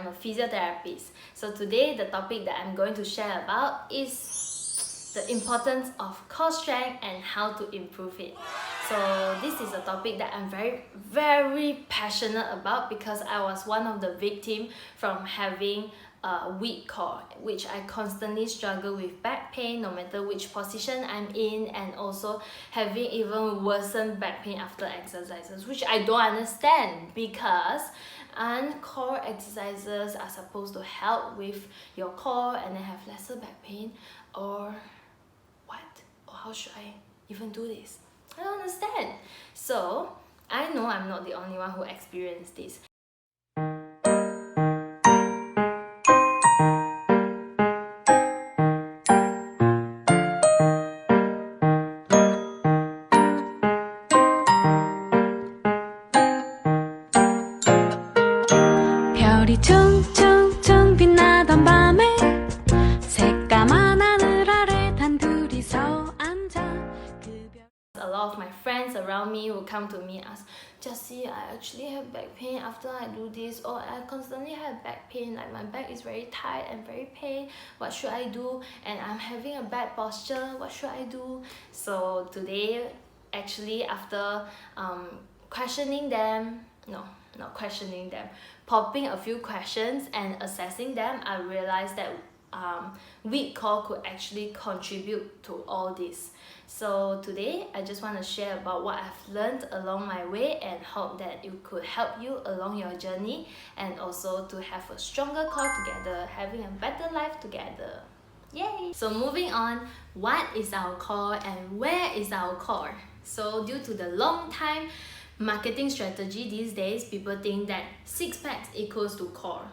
I'm a physiotherapist. So today the topic that I'm going to share about is the importance of core strength and how to improve it. So this is a topic that I'm very passionate about because I was one of the victims from having a weak core, which I constantly struggle with back pain no matter which position I'm in, and also having even worsened back pain after exercises, which I don't understand because core exercises are supposed to help with your core and then have lesser back pain, or what? Or how should I even do this? I don't understand. So I know I'm not the only one who experienced this. 별이 퉁퉁퉁 빛나던 밤에 새까만 하늘 아래 단둘이서 앉아 A lot of my friends around me will come to me and ask, Jessie, I actually have back pain after I do this, or I constantly have back pain, like my back is very tight and very pain, what should I do? And I'm having a bad posture, what should I do? So today, actually after questioning them, no, not questioning them, popping a few questions and assessing them, I realized that weak core could actually contribute to all this. So today I just want to share about what I've learned along my way and hope that it could help you along your journey, and also to have a stronger core together, having a better life together. Yay! So moving on, what is our core and where is our core? So due to the long time marketing strategy these days, people think that 6-packs equals to core,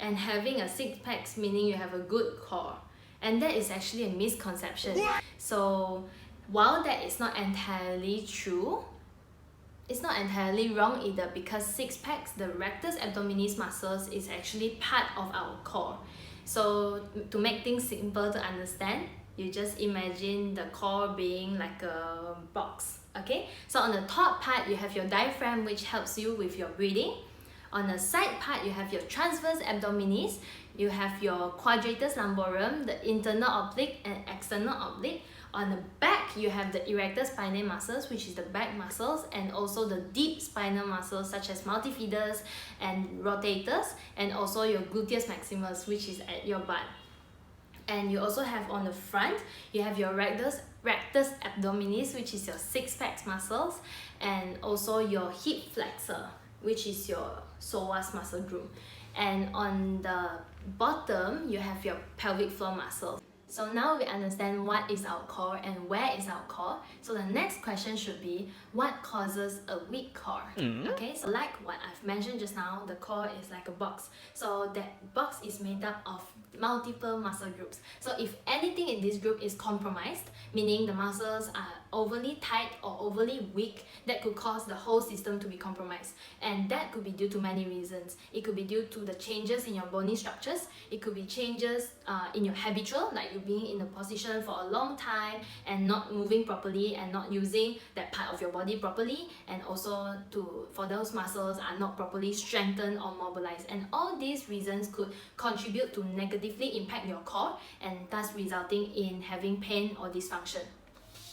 and having a 6-packs meaning you have a good core, and that is actually a misconception. So while that is not entirely true, it's not entirely wrong either, because 6-packs, the rectus abdominis muscles, is actually part of our core. So to make things simple to understand, you just imagine the core being like a box, okay? So on the top part, you have your diaphragm, which helps you with your breathing. On the side part, you have your transverse abdominis, you have your quadratus lumborum, the internal oblique and external oblique. On the back, you have the erector spinae muscles, which is the back muscles, and also the deep spinal muscles such as multifidus and rotators, and also your gluteus maximus, which is at your butt. And you also have on the front, you have your rectus abdominis, which is your 6-packs muscles, and also your hip flexor, which is your psoas muscle group. And on the bottom, you have your pelvic floor muscles. So now we understand what is our core and where is our core. So the next question should be, what causes a weak core? Okay, so like what I've mentioned just now, the core is like a box. So that box is made up of multiple muscle groups. So if anything in this group is compromised, meaning the muscles are overly tight or overly weak, that could cause the whole system to be compromised. And that could be due to many reasons. It could be due to the changes in your bony structures. It could be changes in your habitual, like you being in a position for a long time and not moving properly and not using that part of your body properly, and also for those muscles are not properly strengthened or mobilized. And all these reasons could contribute to negatively impact your core, and thus resulting in having pain or dysfunction.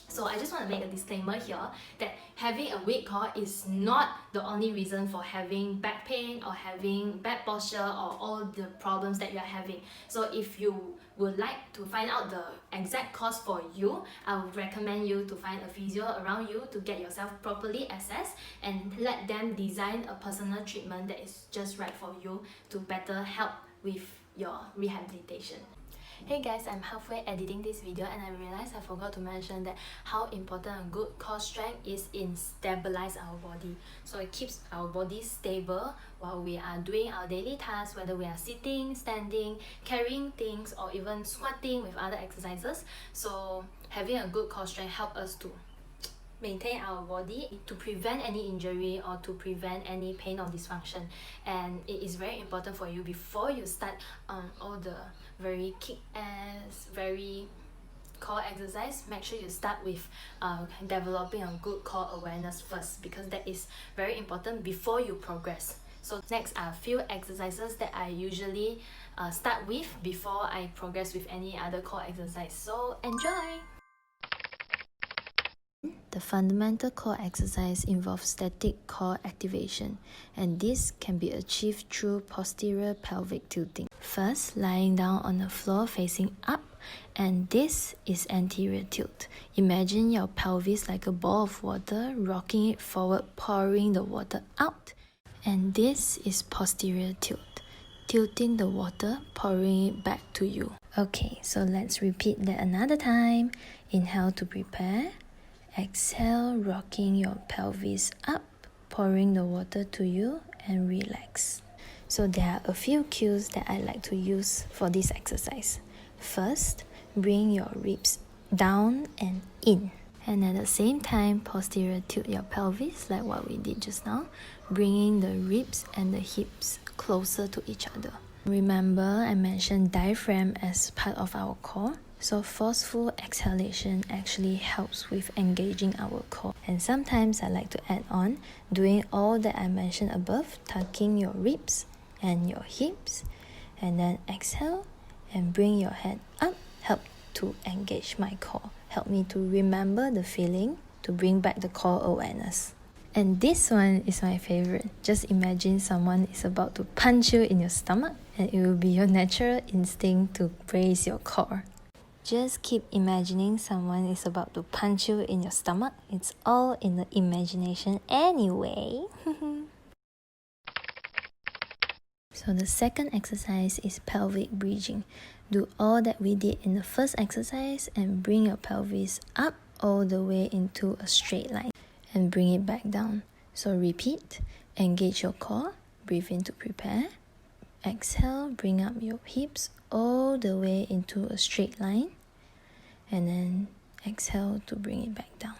So I just want to make a disclaimer here that having a weak core is not the only reason for having back pain or having bad posture or all the problems that you're having. So if you would like to find out the exact cause for you, I would recommend you to find a physio around you to get yourself properly assessed and let them design a personal treatment that is just right for you to better help with your rehabilitation. Hey guys, I'm halfway editing this video and I realized I forgot to mention that how important a good core strength is in stabilize our body. So it keeps our body stable while we are doing our daily tasks, whether we are sitting, standing, carrying things, or even squatting with other exercises. So having a good core strength helps us to maintain our body, to prevent any injury or to prevent any pain or dysfunction. And it is very important for you before you start all the very kick-ass, very core exercise. Make sure you start with developing a good core awareness first, because that is very important before you progress. So next are a few exercises that I usually start with before I progress with any other core exercise. So enjoy! The fundamental core exercise involves static core activation, and this can be achieved through posterior pelvic tilting. First, lying down on the floor facing up, and this is anterior tilt. Imagine your pelvis like a ball of water, rocking it forward, pouring the water out. And this is posterior tilt, tilting the water, pouring it back to you. Okay, so let's repeat that another time. Inhale to prepare. Exhale, rocking your pelvis up, pouring the water to you, and relax. So there are a few cues that I like to use for this exercise. First, bring your ribs down and in. And at the same time, posterior tilt your pelvis like what we did just now, bringing the ribs and the hips closer to each other. Remember, I mentioned diaphragm as part of our core. So forceful exhalation actually helps with engaging our core. And sometimes I like to add on doing all that I mentioned above, tucking your ribs and your hips, and then exhale and bring your head up, help to engage my core. Help me to remember the feeling, to bring back the core awareness. And this one is my favorite. Just imagine someone is about to punch you in your stomach, and it will be your natural instinct to brace your core. Just keep imagining someone is about to punch you in your stomach. It's all in the imagination anyway. So the second exercise is pelvic bridging. Do all that we did in the first exercise and bring your pelvis up all the way into a straight line and bring it back down. So repeat, engage your core, breathe in to prepare. Exhale, bring up your hips all the way into a straight line, and then exhale to bring it back down.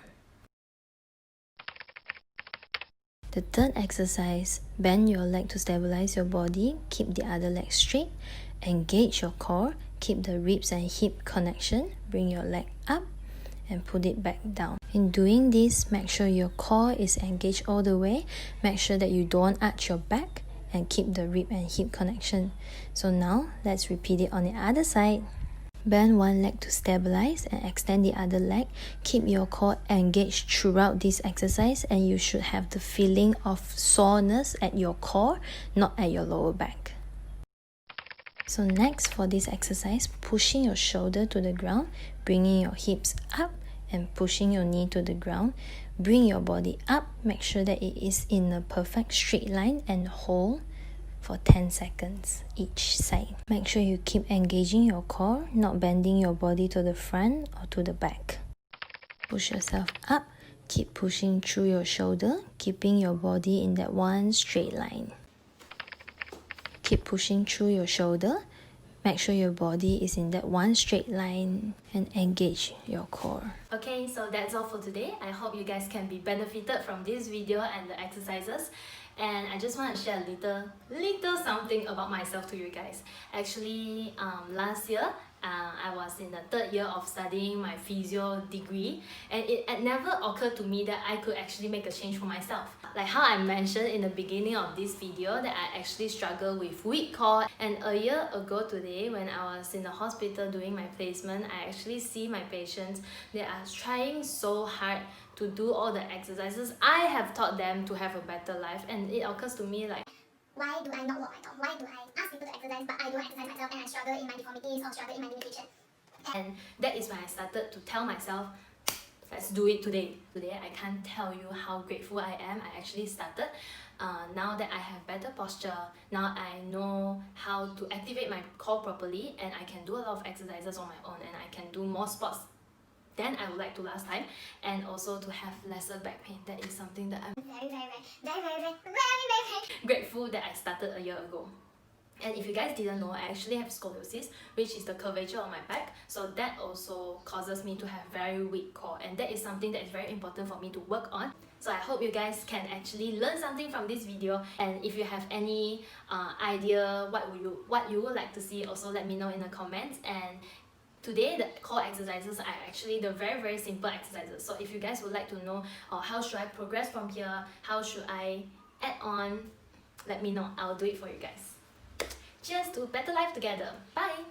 The third exercise, bend your leg to stabilize your body, keep the other leg straight, engage your core, keep the ribs and hip connection, bring your leg up and put it back down. In doing this, make sure your core is engaged all the way, make sure that you don't arch your back, and keep the rib and hip connection. So now, let's repeat it on the other side. Bend one leg to stabilize and extend the other leg. Keep your core engaged throughout this exercise, and you should have the feeling of soreness at your core, not at your lower back. So next for this exercise, pushing your shoulder to the ground, bringing your hips up and pushing your knee to the ground. Bring your body up, make sure that it is in a perfect straight line and hold for 10 seconds each side. Make sure you keep engaging your core, not bending your body to the front or to the back. Push yourself up, keep pushing through your shoulder, keeping your body in that one straight line. Keep pushing through your shoulder, make sure your body is in that one straight line and engage your core. Okay, so that's all for today. I hope you guys can be benefited from this video and the exercises. And I just want to share a little something about myself to you guys. Actually, last year, I was in the third year of studying my physio degree, and it never occurred to me that I could actually make a change for myself. Like how I mentioned in the beginning of this video that I actually struggle with weak core, and a year ago today when I was in the hospital doing my placement, I actually see my patients, they are trying so hard to do all the exercises I have taught them to have a better life, and it occurs to me like, why do I not walk at all? Why do I ask people to exercise but I don't exercise myself and I struggle in my deformities or struggle in my limitation? And that is when I started to tell myself, let's do it today. Today, I can't tell you how grateful I am. I actually started. Now that I have better posture, now I know how to activate my core properly, and I can do a lot of exercises on my own, and I can do more sports than I would like to last time, and also to have lesser back pain. That is something that I'm very grateful that I started a year ago. And if you guys didn't know, I actually have scoliosis, which is the curvature on my back, so that also causes me to have very weak core, and that is something that is very important for me to work on. So I hope you guys can actually learn something from this video, and if you have any idea what you would like to see, also let me know in the comments. And today, the core exercises are actually the very simple exercises. So if you guys would like to know how should I progress from here, how should I add on let me know. I'll do it for you guys. Cheers to better life together. Bye!